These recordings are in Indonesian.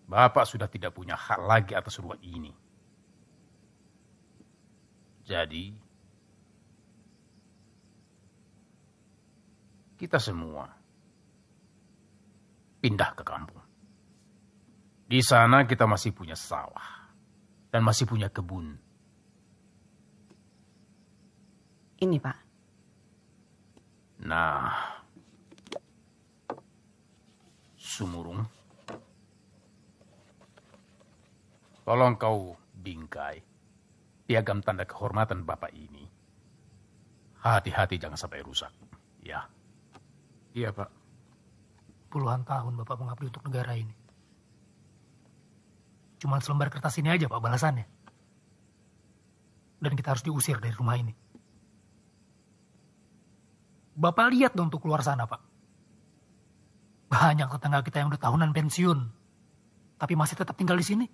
Bapak sudah tidak punya hak lagi atas rumah ini. Jadi, kita semua pindah ke kampung. Di sana kita masih punya sawah dan masih punya kebun. Ini, Pak. Nah, Sumurung, tolong kau bingkai piagam tanda kehormatan Bapak ini. Hati-hati jangan sampai rusak, ya. Iya, Pak. Puluhan tahun Bapak mengabdi untuk negara ini. Cuma selembar kertas ini aja, Pak, balasannya. Dan kita harus diusir dari rumah ini. Bapak lihat dong untuk keluar sana, Pak. Banyak tetangga kita yang udah tahunan pensiun. Tapi masih tetap tinggal di sini.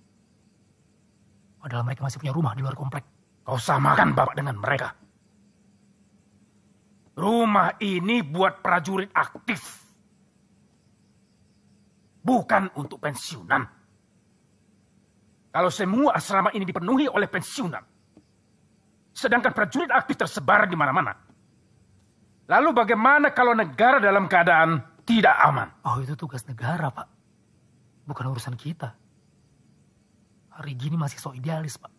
Padahal mereka masih punya rumah di luar komplek. Kau samakan Bapak dengan mereka. Rumah ini buat prajurit aktif. Bukan untuk pensiunan. Kalau semua asrama ini dipenuhi oleh pensiunan, sedangkan prajurit aktif tersebar di mana-mana, lalu bagaimana kalau negara dalam keadaan tidak aman? Oh, itu tugas negara, Pak. Bukan urusan kita. Hari gini masih so idealis, Pak.